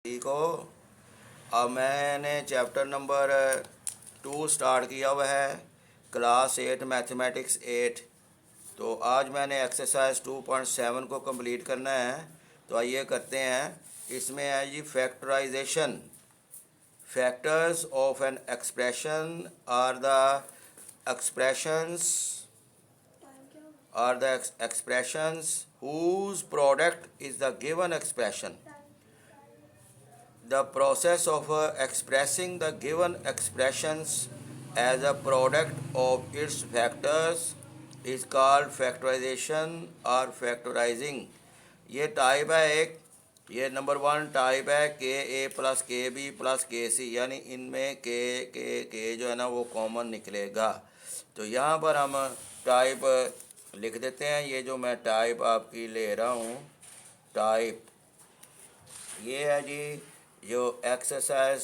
ठीक हो। अब मैंने चैप्टर नंबर 2 स्टार्ट किया हुआ है, क्लास 8 मैथमेटिक्स 8। तो आज मैंने एक्सरसाइज 2.7 को कंप्लीट करना है। तो आइए करते हैं। इसमें है जी factorization. Factors of an expression are the expressions whose product is the given expression. The process of expressing the given expressions as a product of its factors is called factorization or factorizing. ये type है एक, ये number 1 type है के ए plus के B plus के सी, यानी इनमें के जो है ना वो कॉमन निकलेगा। तो यहाँ पर हम टाइप लिख देते हैं। ये जो मैं टाइप आपकी ले रहा हूँ, टाइप ये है जी जो एक्सरसाइज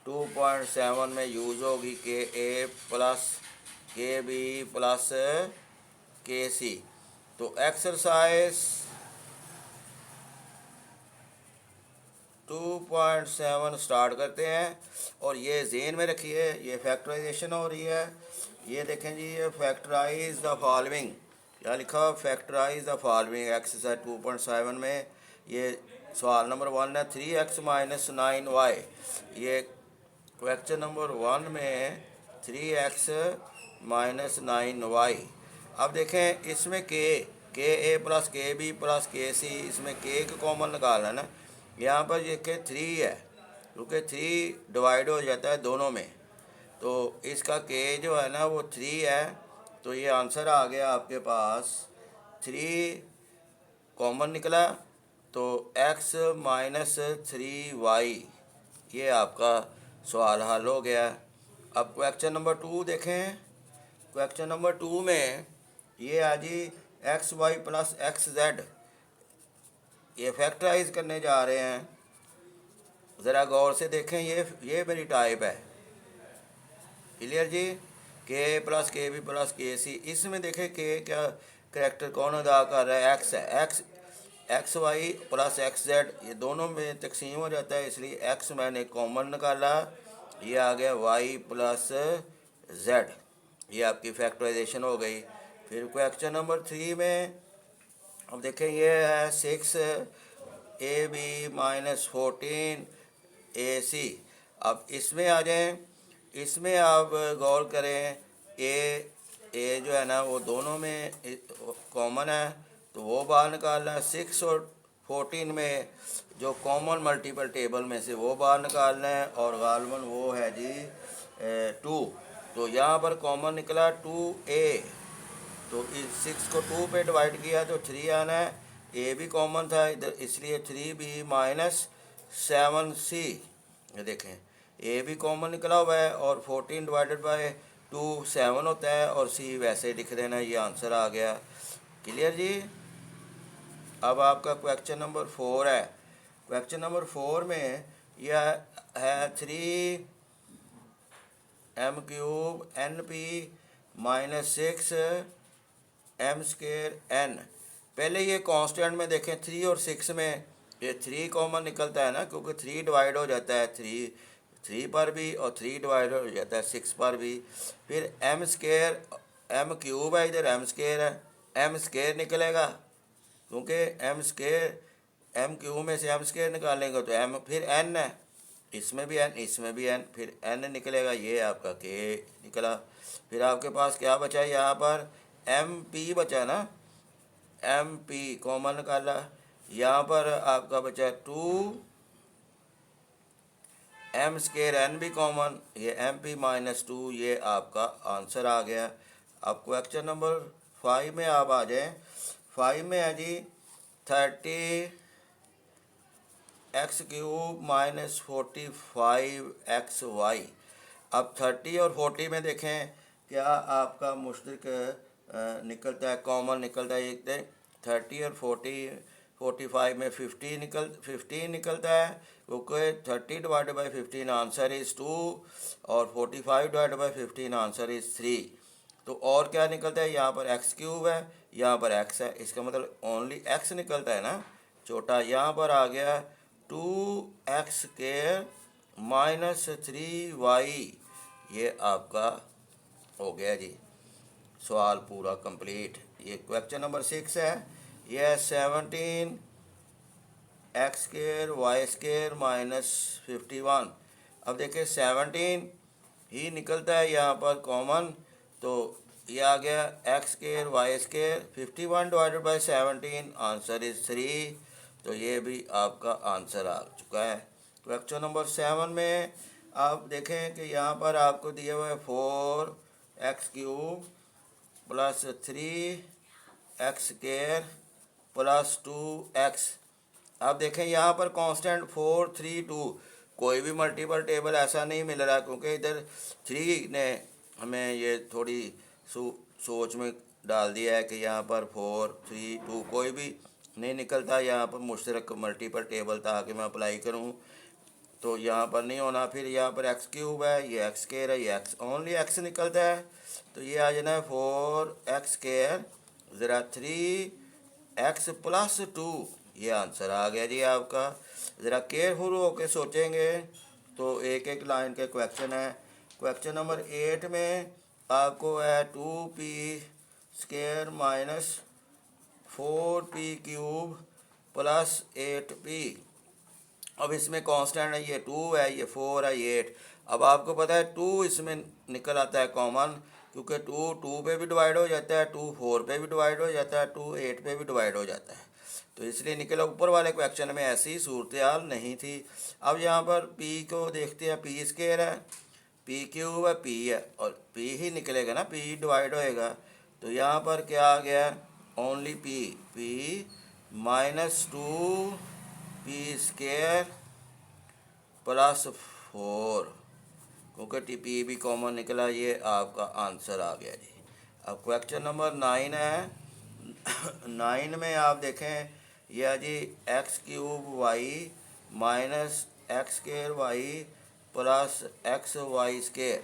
2.7 में यूज़ होगी, के ए प्लस के बी प्लस के सी। तो एक्सरसाइज 2.7 स्टार्ट करते हैं और ये ज़हन में रखिए, ये फैक्टराइजेशन हो रही है। ये देखें जी, ये फैक्टराइज द फॉलोइंग, क्या लिखा, फैक्टराइज द फॉलोइंग। एक्सरसाइज 2.7 में ये सवाल नंबर 1 है 3x माइनस 9y। ये क्वेश्चन नंबर 1 में 3x माइनस 9y। अब देखें इसमें के ए प्लस के बी प्लस के सी, इसमें के कॉमन निकालना है ना। यहाँ पर ये के 3 है, क्योंकि 3 डिवाइड हो जाता है दोनों में, तो इसका के जो है ना वो 3 है। तो ये आंसर आ गया आपके पास 3 कॉमन निकला, तो x माइनस 3y, ये आपका सवाल हल हो गया। अब क्वेश्चन नंबर 2 देखें। क्वेश्चन नंबर 2 में ये आ जी x y plus x z, ये फैक्टराइज करने जा रहे हैं। ज़रा गौर से देखें, ये मेरी टाइप है, क्लियर जी। के प्लस के बी प्लस के सी, इसमें देखें के क्या करैक्टर कौन अदा कर रहा है, एक्स है। X y plus x z, ये दोनों में तकसीम हो जाता है, इसलिए एक्स मैंने कॉमन निकाला, ये आ गया वाई प्लस जेड। ये आपकी फैक्टराइजेशन हो गई। फिर क्वेश्चन नंबर 3 में अब देखें, ये है 6 ए बी माइनस 14 ए सी। अब इसमें आ जाएं, इसमें आप गौर करें, ए जो है ना वो दोनों में कॉमन है, तो वो बाहर निकालना है। 6 और 14 में जो कॉमन मल्टीपल टेबल में से वो बाहर निकालना है, और गालबन वो है जी 2। तो यहाँ पर कॉमन निकला 2a, तो इस 6 को 2 पे डिवाइड किया तो 3 आना है। ए भी कॉमन था इधर, इसलिए 3b माइनस 7c। ये देखें ए भी कॉमन निकला हुआ है, और 14 डिवाइडेड बाय 2 7 होता है, और सी वैसे लिख देना। ये आंसर आ गया, क्लियर जी। अब आपका क्वेश्चन नंबर 4 है। क्वेश्चन नंबर 4 में यह है 3m cube n p minus 6 m square n। पहले ये कांस्टेंट में देखें, 3 और 6 में ये 3 कॉमन निकलता है ना, क्योंकि 3 डिवाइड हो जाता है 3 पर भी, और 3 डिवाइड हो जाता है 6 पर भी। फिर m स्क्वेयर, m क्यूब है इधर, m स्क्वेयर है, m स्क्वेयर निकलेगा, क्योंकि m स्क्वेयर m क्यूब में से m स्क्वेयर निकालेंगे तो m, फिर n है, इसमें भी n इसमें भी n, फिर n निकलेगा। ये आपका k निकला। फिर आपके पास क्या बचा, यहाँ पर mp बचा ना, mp कॉमन निकाला। यहाँ पर आपका बचा 2 m स्क्वेयर n भी कॉमन, ये mp माइनस 2, ये आपका आंसर आ गया। अब क्वेश्चन नंबर 5 में आप आ जाएं। 5 में है जी 30 x cube minus 45 x y. अब 30 और 40 में देखें क्या आपका मुश्तरक निकलता है, कॉमन निकलता है। एक 30 और 45 में 15 निकलता है, क्योंकि 30 डिवाइडेड बाई 15 आंसर इज़ 2, और 45 डिवाइडेड बाई 15 आंसर इज़ 3। तो और क्या निकलता है, यहाँ पर एक्स क्यूब है, यहाँ पर एक्स है, इसका मतलब ओनली एक्स निकलता है ना छोटा। यहाँ पर आ गया 2x² माइनस 3y, ये आपका हो गया जी सवाल पूरा कंप्लीट। ये क्वेश्चन नंबर 6 है। ये है 17x² माइनस 51। अब देखिए 17 ही निकलता है यहाँ पर कॉमन, तो ये आ गया x²y²। 51 divided by 17, answer is 3। तो ये भी आपका आंसर आ चुका है। क्वेश्चन नंबर 7 में आप देखें कि यहाँ पर आपको दिया हुआ है 4x³ plus 3x² plus 2x। अब देखें यहाँ पर कांस्टेंट 4, 3, 2, कोई भी मल्टीपल टेबल ऐसा नहीं मिल रहा, क्योंकि इधर 3 ने हमें ये थोड़ी सोच में डाल दिया है कि यहाँ पर 4, 3, 2 कोई भी नहीं निकलता। यहाँ पर मुश्तरक मल्टीपल टेबल ताकि मैं अप्लाई करूँ तो यहाँ पर नहीं होना। फिर यहाँ पर x³ है, ये x² है, ये x ओनली x निकलता है, तो ये आ जाना है 4x², ज़रा 3x प्लस 2, ये आंसर आ गया जी आपका। ज़रा केयरफुल होकर सोचेंगे तो एक एक लाइन के क्वेश्चन है। क्वेश्चन नंबर 8 में आपको है 2p² minus 4p³ plus 8p। अब इसमें कांस्टेंट है, ये 2 है, ये 4 है, ये 8। अब आपको पता है 2 इसमें निकल आता है कॉमन, क्योंकि 2 पे भी डिवाइड हो जाता है, 2 4 पे भी डिवाइड हो जाता है, 2 8 पे भी डिवाइड हो जाता है, तो इसलिए निकला। ऊपर वाले क्वेश्चन में ऐसी सूरत हाल नहीं थी। अब यहाँ पर p को देखते हैं, p² है, p³ है, p है, और p ही निकलेगा ना, p डिवाइड होएगा। तो यहाँ पर क्या आ गया, only p minus 2p² plus 4, क्योंकि पी भी कॉमन निकला, ये आपका आंसर आ गया जी। अब क्वेश्चन नंबर 9 है। 9 में आप देखें यह जी x³ minus x² plus xy²।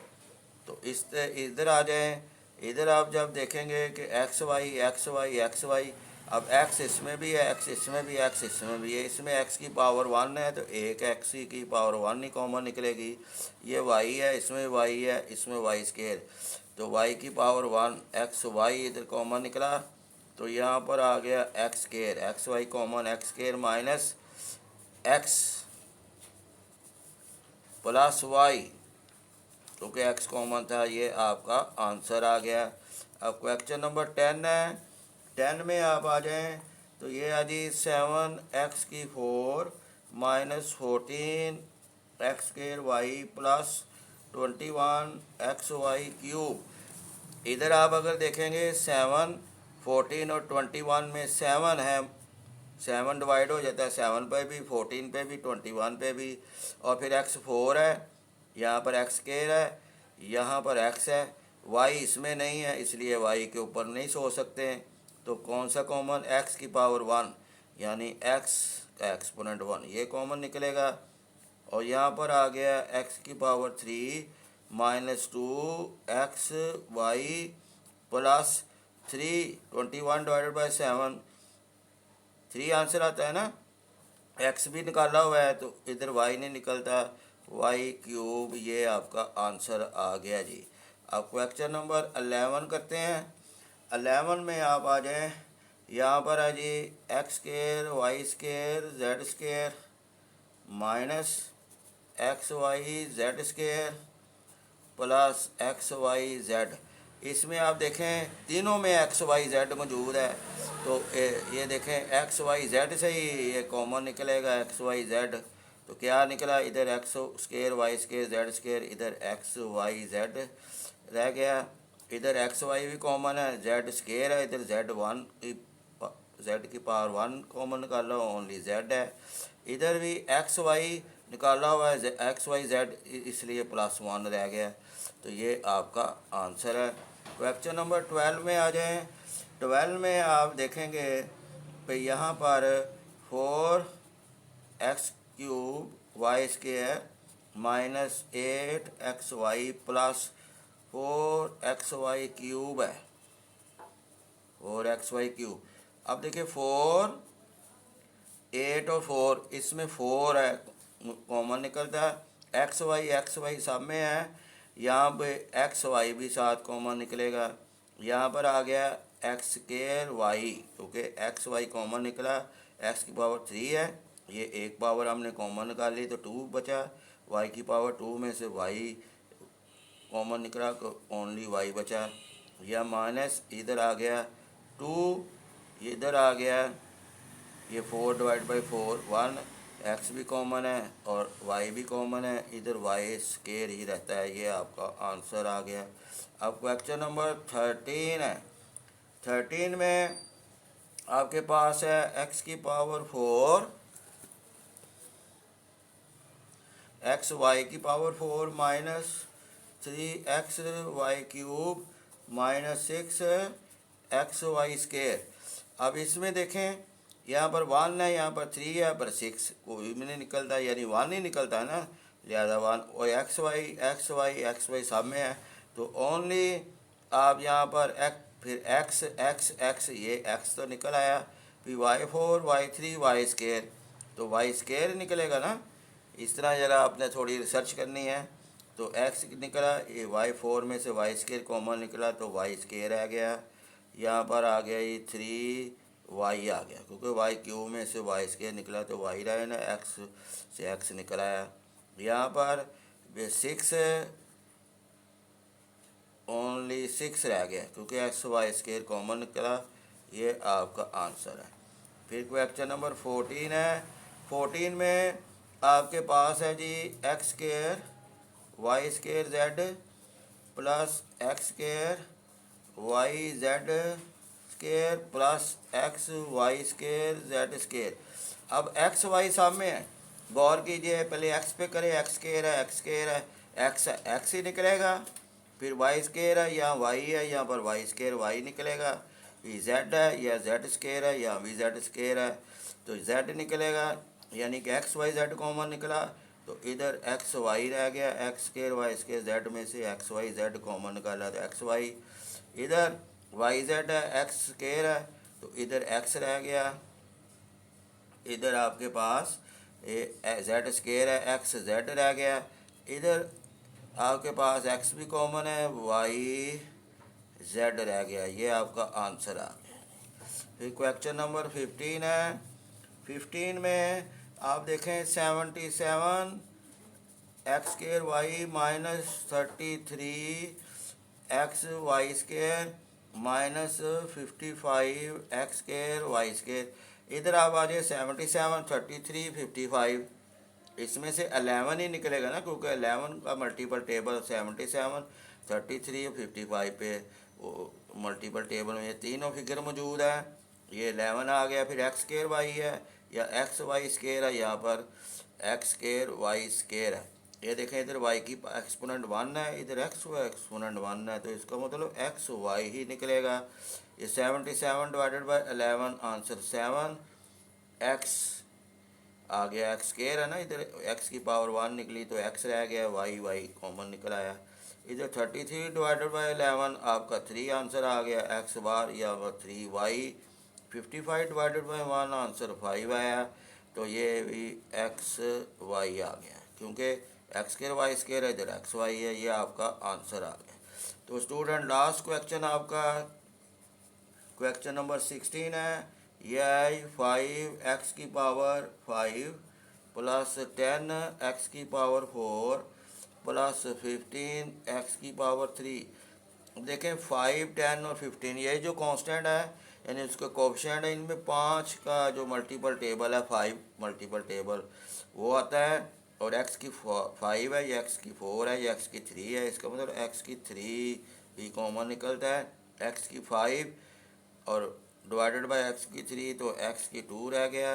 तो इस इधर आ जाएं। इधर आप जब देखेंगे कि xy, अब x इसमें भी है, x इसमें भी है, x इसमें भी है, इसमें x की पावर 1 है, तो एक x की पावर 1 ही कॉमन निकलेगी। ये y है, इसमें y है, इसमें y², तो y की पावर 1 xy इधर कॉमन निकला, तो यहाँ पर आ गया x², xy common, x² minus x plus y, क्योंकि x कॉमन था, ये आपका आंसर आ गया। अब क्वेश्चन नंबर 10 है। 10 में आप आ जाएं तो ये आ जी 7x³ minus 14x² plus 21xy³। इधर आप अगर देखेंगे 7, 14 और 21 में 7 है, 7 डिवाइड हो जाता है 7 पे भी, 14 पे भी, 21 पे भी, और फिर x4 है, यहाँ पर x² है, यहाँ पर x है, y इसमें नहीं है, इसलिए y के ऊपर नहीं सोच सकते हैं। तो कौन सा कॉमन, x की पावर 1 यानी x का एक्सपोनेंट 1, ये कॉमन निकलेगा। और यहाँ पर आ गया x की power 3 minus 2xy plus 3, 21 divided by 7, 3 answer आता है ना। x भी निकाला हुआ है तो इधर y नहीं निकलता, y³, ये आपका आंसर आ गया जी। अब क्वेश्चन नंबर 11 करते हैं। 11 में आप आ जाएं, यहाँ पर है जी x² y² z² minus xy z² plus xyz। इसमें आप देखें तीनों में xyz मौजूद है, तो ये देखें xyz से ही ये कॉमन निकलेगा, xyz। तो क्या निकला, इधर x² y² z², इधर xyz रह गया, इधर xy भी कॉमन है, z² है, इधर z की पावर 1 कॉमन निकाला, ओनली z है। इधर भी xy निकाला हुआ है, xyz, इसलिए प्लस 1 रह गया, तो ये आपका आंसर है। क्वेश्चन नंबर 12 में आ जाएं। 12 में आप देखेंगे कि यहाँ पर 4x³ y² minus 8xy plus 4xy³ है, 4xy³। अब देखिए 4 8 और 4, इसमें 4 है, कॉमन निकलता है। एक्स वाई सब में है, यहाँ पे एक्स वाई भी साथ कॉमन निकलेगा। यहाँ पर आ गया एक्स स्केयर वाई, क्योंकि एक्स वाई कॉमन निकला, एक्स की पावर 3 है, ये एक पावर हमने कॉमन निकाल ली तो 2 बचा, वाई की पावर 2 में से वाई कॉमन निकला तो ओनली वाई बचा। या माइनस इधर आ गया 2, इधर आ गया ये 4 डिवाइड बाई 4, 1, एक्स भी कॉमन है और वाई भी कॉमन है, इधर वाई स्केयर ही रहता है। ये आपका आंसर आ गया। अब क्वेश्चन नंबर 13 है। 13 में आपके पास है एक्स की पावर 4, एक्स वाई की power 4 minus 3 x y cube minus 6 x y square. अब इसमें देखें, यहाँ पर 1 है, यहाँ पर 3 है, पर 6 कोई भी नहीं निकलता, यानी 1 ही निकलता है ना, लिहाजा 1। और एक्स वाई सब में है, तो ओनली आप यहाँ पर फिर एक्स ये एक्स तो निकल आया, फिर y4 y3 वाई स्केयर, तो वाई स्केयर निकलेगा ना। इस तरह ज़रा आपने थोड़ी रिसर्च करनी है। तो एक्स निकला, ये y4 में से वाई स्केयर कॉमन निकला तो वाई स्केयर आ गया। यहाँ पर आ गया ये 3y आ गया, क्योंकि वाई क्यूब में से वाई स्केयर निकला तो वाई रहे ना, एक्स से एक्स निकल आया। यहाँ पर 6 ओनली 6 रह गया, क्योंकि एक्स वाई स्केयर कॉमन निकला। ये आपका आंसर है। फिर क्वेश्चन नंबर 14 है। 14 में आपके पास है जी x square y square z plus x square y z square plus x y square z square. अब एक्स वाई सामने है, गौर कीजिए, पहले एक्स पे करें, एक्स स्केयर है, एक्स स्केयर है, एक्स ही निकलेगा। फिर वाई स्केयर है, यहाँ वाई है, यहाँ पर वाई स्केयर वाई निकलेगा। वी जेड है या जेड स्केयर है, या वी जेड स्केयर है तो जेड निकलेगा, यानी कि एक्स वाई जेड कॉमन निकला, तो इधर एक्स वाई रह गया, x square y square z में से एक्स वाई जेड कॉमन निकाला तो एक्स वाई। इधर वाई जेड है, एक्स स्केयर है, तो इधर एक्स रह गया। इधर आपके पास जेड स्केयर है, एक्स जेड रह गया। इधर आपके पास एक्स भी कॉमन है, वाई जेड रह गया। ये आपका आंसर आ गया। फिर क्वेश्चन नंबर 15 है। 15 में आप देखें 77 x square y minus 33 x y square minus 55 x square y square. इधर आप आ जाइए 77 33 55, इसमें से 11 ही निकलेगा ना, क्योंकि 11 का मल्टीपल टेबल 77 33 55 पे मल्टीपल टेबल में ये तीनों फिगर मौजूद है। ये 11 आ गया। फिर एक्स स्केयर वाई है या एक्स वाई स्केयर है, यहाँ पर एक्स स्केयर वाई स्केयर है। ये देखें, इधर वाई की एक्सपोनेंट 1 है, इधर एक्स वाई एक्सपोनेंट 1 है, तो इसका मतलब एक्स वाई ही निकलेगा। ये 77 डिवाइडेड बाई 11, आंसर 7 एक्स आ गया। एक्स स्केयर है ना, इधर एक्स की पावर 1 निकली तो एक्स रह गया, वाई वाई कॉमन निकल आया। इधर 33 डिवाइडेड बाई 11 आपका 3 आंसर आ गया, एक्स बार या 3 वाई। 55 डिवाइडेड बाई 1 आंसर 5 आया, तो ये भी एक्स वाई आ गया, क्योंकि एक्स स्केयर वाई स्केयर है, इधर एक्स वाई है। ये आपका आंसर आ गया। तो स्टूडेंट लास्ट क्वेश्चन आपका क्वेश्चन नंबर 16 है। यह 5 एक्स की पावर 5 प्लस 10 एक्स की पावर 4 प्लस 15 एक्स की पावर 3। देखें 5 10 और 15 ये जो कांस्टेंट है, यानी उसका कोफिशिएंट है, इनमें 5 का जो मल्टीपल टेबल है 5 मल्टीपल टेबल वो आता है, और एक्स की 5 है या एक्स की 4 है या एक्स की 3 है, इसका मतलब एक्स की 3 भी कॉमन निकलता है। एक्स की 5 और डिवाइडेड बाई एक्स की 3 तो एक्स की 2 रह गया।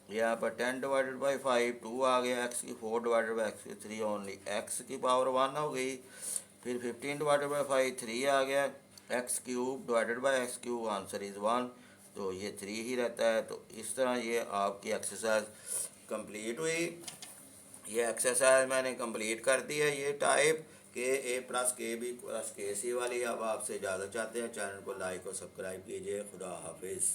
यहाँ पर 10 डिवाइडेड बाई 5 2 आ गया, एक्स की 4 डिवाइडेड बाई एक्स की 3 ओनली एक्स की पावर 1 हो गई। फिर 15 डिवाइडेड बाई 5 3 आ गया, x cube divided by x cube answer is 1, तो ये 3 ही रहता है। तो इस तरह ये आपकी एक्सरसाइज कंप्लीट हुई। ये एक्सरसाइज मैंने कंप्लीट कर दी है। ये टाइप के ए प्लस के बी प्लस के सी वाली। अब आपसे इजाज़त चाहते हैं, चैनल को लाइक और सब्सक्राइब कीजिए। खुदा हाफिज़।